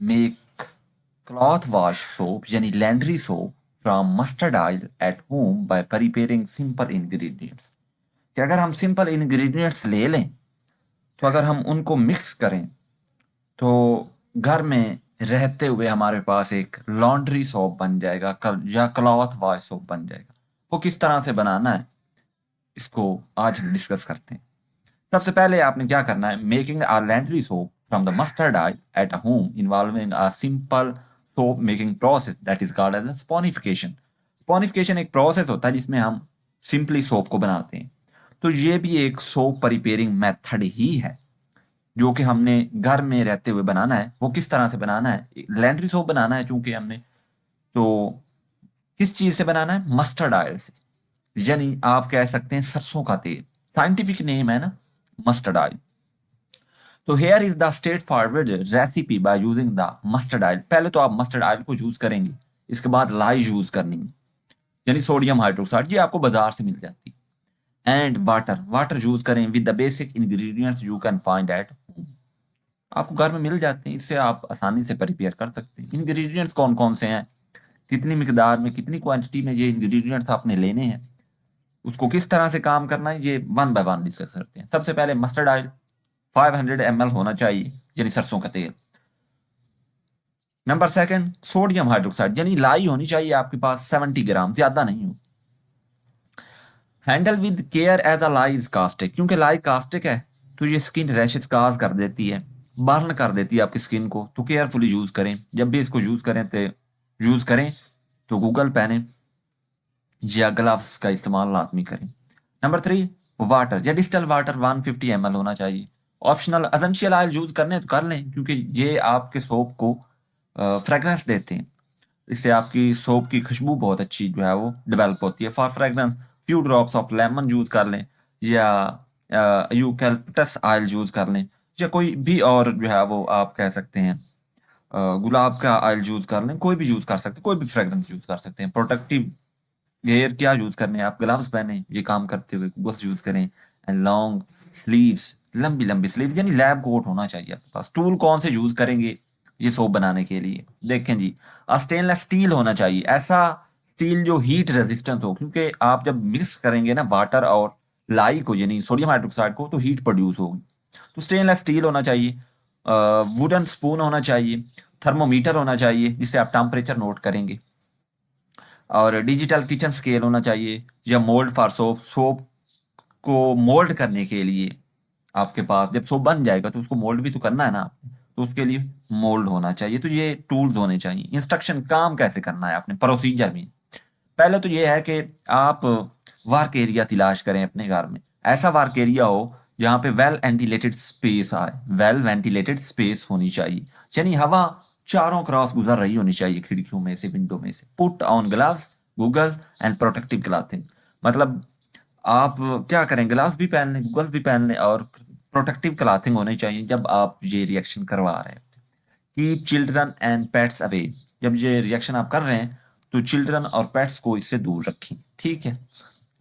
Make cloth wash soap यानी Landry soap from mustard oil at home bye preparing simple ingredients. कि अगर हम simple ingredients ले लें तो अगर हम उनको मिक्स करें तो घर में रहते हुए हमारे पास एक लॉन्ड्री सोप बन जाएगा या क्लॉथ वॉश सोप बन जाएगा। वो किस तरह से बनाना है इसको आज हम डिस्कस करते हैं। सबसे पहले आपने क्या करना है, making a laundry soap from the mustard oil at a home involving a simple soap making process that is called as saponification. Saponification एक प्रोसेस होता है जिसमें हम सिंपली सोप को बनाते हैं। तो ये भी एक सोप प्रिपेयरिंग मेथड ही है जो कि हमने घर में रहते हुए बनाना है। वो किस तरह से बनाना है, लैंड्री सोप बनाना है चूंकि हमने, तो किस चीज से बनाना है, मस्टर्ड ऑयल से, यानी आप कह सकते हैं सरसों का तेल। साइंटिफिक नेम है ना, मस्टर्ड ऑयल। तो here is the straight forward recipe by using the mustard oil. पहले तो आप मस्टर्ड ऑयल को यूज करेंगे, इसके बाद लाई यूज करनी है यानी सोडियम हाइड्रोक्साइड, ये आपको बाजार से मिल जाती है। एंड वाटर, वाटर यूज करें with the basic ingredients you can find at home. आपको घर में मिल जाते हैं, इससे आप आसानी से प्रिपेयर कर सकते हैं। इंग्रेडिएंट्स कौन कौन से हैं, कितनी मिकदार में, कितनी क्वांटिटी में ये इंग्रेडिएंट्स आपने लेने हैं, उसको किस तरह से काम करना है, ये वन बाय वन डिस्कस करते हैं। सबसे पहले मस्टर्ड ऑयल 500 ml होना चाहिए यानी सरसों का तेल। नंबर सेकंड, सोडियम हाइड्रोक्साइड यानी लाई होनी चाहिए आपके पास 70 ग्राम, ज्यादा नहीं हो। Handle with care as a lye is caustic, क्योंकि लाई कास्टिक है तो ये स्किन रैशेस काज कर देती है, बर्न कर देती है आपकी स्किन को। तो केयरफुली यूज करें, जब भी इसको यूज करें तो गूगल पहने या ग्लव्स का इस्तेमाल लाजमी करें। नंबर थ्री, वाटर या डिस्टल वाटर 150 ml होना चाहिए। ऑप्शनल एसेंशियल ऑयल यूज करने तो कर लें क्योंकि ये आपके सोप को फ्रेगनेंस देते हैं। इससे आपकी सोप की खुशबू बहुत अच्छी जो है वो डेवलप होती है। For fragrance few drops of lemon use कर लें या यूकैलिप्टस ऑयल यूज कर लें, या कोई भी और जो है वो आप कह सकते हैं गुलाब का ऑयल यूज कर लें। कोई भी यूज कर सकते हैं, कोई भी फ्रेगरेंस यूज कर सकते हैं। प्रोटेक्टिव गेयर क्या यूज करने हैं, आप ग्लव्स पहने ये काम करते हुए, गूगल्स यूज करें। एंड लॉन्ग स्लीव्स, लंबी लंबी स्लीव यानी लैब कोट होना चाहिए आपके पास। टूल कौन से यूज करेंगे ये सोप बनाने के लिए, देखें जी, स्टेनलेस स्टील होना चाहिए। ऐसा स्टील जो हीट रेजिस्टेंस हो, क्योंकि आप जब मिक्स करेंगे ना वाटर और लाई को यानी सोडियम हाइड्रोक्साइड को, तो हीट प्रोड्यूस होगी। तो स्टेनलेस स्टील होना चाहिए। वुडन स्पून होना चाहिए। थर्मोमीटर होना चाहिए जिससे आप टेम्परेचर नोट करेंगे। और डिजिटल किचन स्केल होना चाहिए, या मोल्ड फॉर सोप, सोप को मोल्ड करने के लिए आपके पास जब सोप बन जाएगा तो उसको मोल्ड भी तो करना है ना आपने, तो उसके लिए मोल्ड होना चाहिए। तो ये टूल्स होने चाहिए। इंस्ट्रक्शन, काम कैसे करना है आपने, प्रोसीजर में पहले तो ये है कि आप वर्क एरिया तलाश करें अपने घर में। ऐसा वर्क एरिया हो जहाँ पे वेल वेंटिलेटेड स्पेस आए, वेल वेंटिलेटेड स्पेस होनी चाहिए, यानी हवा चारों क्रॉस गुजर रही होनी चाहिए खिड़कियों में से, विंडो में से। Put on gloves, goggles and protective clothing, मतलब आप क्या करें, ग्लव्स भी पहन लें, गूगल्स भी पहन लें और प्रोटेक्टिव क्लॉथिंग होनी चाहिए जब आप ये रिएक्शन करवा रहे हैं। Keep children and pets away, जब ये रिएक्शन आप कर रहे हैं तो चिल्ड्रन और पेट्स को इससे दूर रखें, ठीक है।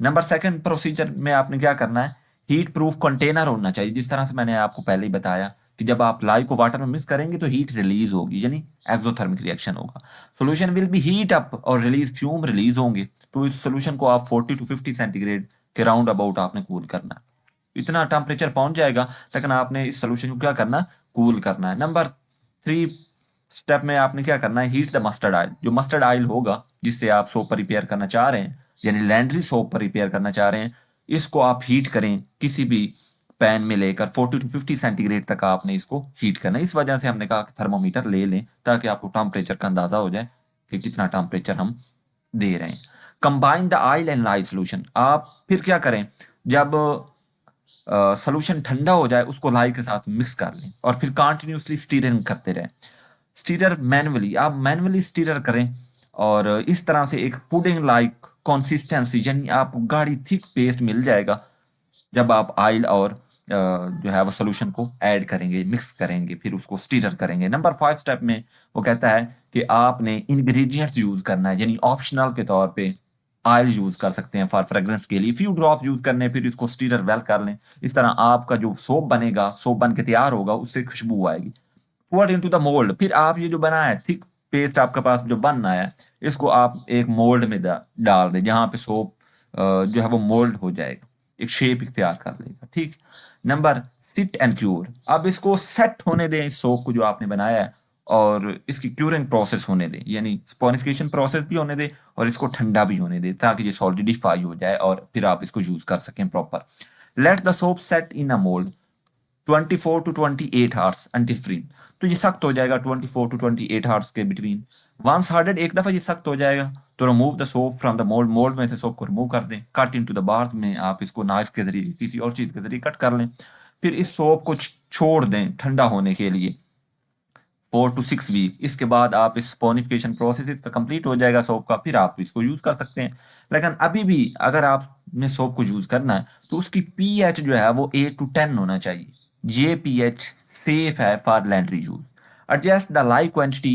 नंबर सेकंड प्रोसीजर में आपने क्या करना है, हीट प्रूफ कंटेनर होना चाहिए। जिस तरह से मैंने आपको पहले ही बताया कि जब आप लाई को वाटर में मिक्स करेंगे तो हीट रिलीज होगी यानी एक्सोथर्मिक रिएक्शन होगा। Solution will be heat up और रिलीज, फ्यूम रिलीज होंगे। तो इस सोल्यूशन को आप 40 to 50 सेंटीग्रेड के राउंड अबाउट आपने कूल करना है। इतना टेम्परेचर पहुंच जाएगा लेकिन आपने इस सोल्यूशन को क्या करना, कूल करना है। नंबर थ्री स्टेप में आपने क्या करना है, हीट द मस्टर्ड ऑयल। जो मस्टर्ड ऑयल होगा जिससे आप सोप प्रिपेयर करना चाह रहे हैं यानी लैंड्री सोप प्रिपेयर करना चाह रहे हैं, इसको आप हीट करें किसी भी पैन में लेकर। 40 to 50 सेंटीग्रेड तक आपने इसको हीट करना है। इस वजह से हमने कहा कि थर्मोमीटर ले लें ताकि आपको टेम्परेचर का अंदाजा हो जाए कि कितना टेम्परेचर हम दे रहे हैं। Combine the oil and lie solution, आप फिर क्या करें, जब सोल्यूशन ठंडा हो जाए उसको लाई के साथ मिक्स कर लें और फिर कंटिन्यूसली स्टीरिंग करते रहें। स्टीरर मैनुअली, आप मैनुअली स्टीरर करें और इस तरह से एक पुडिंग लाइक कंसिस्टेंसी यानी आपको गाढ़ी थिक पेस्ट मिल जाएगा जब आप ऑयल और जो है वो सोल्यूशन को ऐड करेंगे, मिक्स करेंगे, फिर उसको स्टीरर करेंगे। नंबर 5 स्टेप में वो कहता है कि आपने इंग्रेडिएंट्स यूज करना है, यानी ऑप्शनल के तौर पे ऑयल यूज कर सकते हैं फॉर फ्रेग्रेंस के लिए, फ्यू ड्रॉप यूज करने, फिर इसको स्टीरर वेल कर लें। इस तरह आपका जो सोप बनेगा, सोप बन के तैयार होगा, उससे खुशबू आएगी। पुट इनटू द मोल्ड, फिर आप ये जो बना है थिक पेस्ट आपके पास जो बन रहा है, इसको आप एक मोल्ड में डाल दें, जहां पे सोप जो है वो मोल्ड हो जाएगा, एक शेप इख्तियार कर लेगा। ठीक। नंबर सिट एंड क्यूर, अब इसको सेट होने दें इस सोप को जो आपने बनाया है, और इसकी क्यूरिंग प्रोसेस होने दें, यानी स्पॉनिफिकेशन प्रोसेस भी होने दें और इसको ठंडा भी होने दें, ताकि ये सॉलिडिफाई हो जाए और फिर आप इसको यूज कर सकें proper. Let the soap set in a mould 24 to 28 hours until free, तो ये सख्त हो जाएगा 24 to 28 आवर्स के बिटवीन। वंस हार्डेड, एक दफा ये सख्त हो जाएगा तो remove the soap from the mould, mould में से सोप को रिमूव कर दें। कट इनटू द बार्स, में आप इसको नाइफ के जरिए किसी और चीज के जरिए कट कर लें। फिर इस सोप को छोड़ दें ठंडा होने के लिए 4 to 6 वीक। इसके बाद आप इस स्पोनिफिकेशन प्रोसेस इसका कंप्लीट हो जाएगा सोप का, फिर आप इसको यूज कर सकते हैं। लेकिन अभी भी अगर आपने सोप को यूज करना है तो उसकी पीएच जो है वो 8 to 10 होना चाहिए। ये पीएच सेफ है for Landry use. Adjust the lie quantity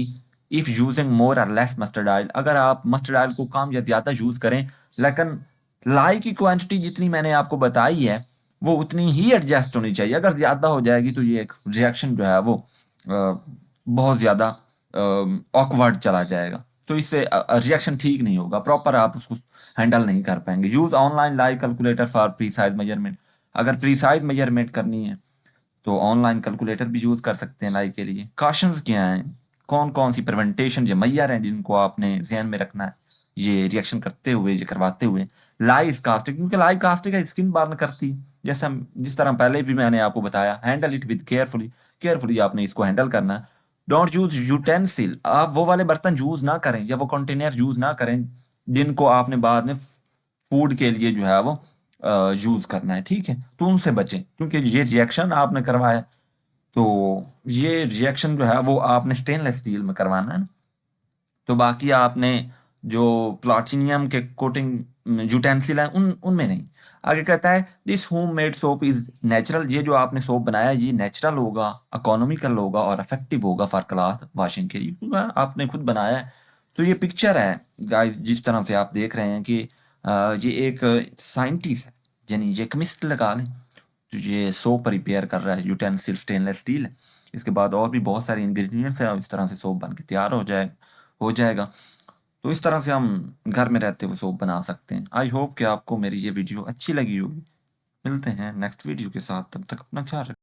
if using more और लेस मस्टर्ड ऑयल, अगर आप मस्टर्ड ऑयल को कम या ज्यादा यूज करें, लेकिन लाई की क्वांटिटी जितनी मैंने आपको बताई है वो उतनी ही एडजस्ट होनी चाहिए। अगर ज्यादा हो जाएगी तो ये एक रिएक्शन जो है वो बहुत ज्यादा ऑकवर्ड चला जाएगा, तो इससे रिएक्शन ठीक नहीं होगा, प्रॉपर आप उसको हैंडल नहीं कर पाएंगे। Use online lie calculator for precise measurement, अगर प्रीसाइज मेजरमेंट करनी है तो ऑनलाइन कैलकुलेटर भी यूज कर सकते हैं लाई के लिए। कॉशंस क्या हैं, कौन कौन सी प्रिवेंटेशन या मैयर हैं जिनको आपने ध्यान में रखना है ये रिएक्शन करते हुए, ये करवाते हुए। लाइव कास्टिंग, क्योंकि लाइव कास्टिंग है स्किन बर्न करती, जैसा जिस तरह पहले भी मैंने आपको बताया। Handle it with carefully, carefully आपने इसको हैंडल करना है। डोंट यूज यूटेंसिल, आप वो वाले बर्तन यूज ना करें या वो कंटेनर यूज ना करें जिनको आपने बाद में फूड के लिए जो है वो यूज करना है। ठीक है, तो उनसे बचें, क्योंकि ये रिएक्शन आपने करवाया, तो ये रिएक्शन जो है वो आपने स्टेनलेस स्टील में करवाना है ना। तो बाकी आपने जो प्लाटिनियम के कोटिंग यूटेंसिल है उन उनमें नहीं। आगे कहता है this home made soap is natural, ये जो आपने सोप बनाया ये नेचुरल होगा, इकोनॉमिकल होगा और इफेक्टिव होगा फॉर क्लॉथ वॉशिंग के लिए, क्योंकि आपने खुद बनाया है। तो ये पिक्चर है गाइस, जिस तरह से आप देख रहे हैं कि ये एक साइंटिस्ट है, यानी ये केमिस्ट लगा लें, तो ये सोप प्रिपेयर कर रहा है, यूटेंसिल स्टेनलेस स्टील है। इसके बाद और भी बहुत सारे इंग्रेडिएंट्स हैं और इस तरह से सोप बन के तैयार हो जाएगा। तो इस तरह से हम घर में रहते हुए सोप बना सकते हैं। आई होप कि आपको मेरी ये वीडियो अच्छी लगी होगी। मिलते हैं नेक्स्ट वीडियो के साथ, तब तक अपना ख्याल रखें।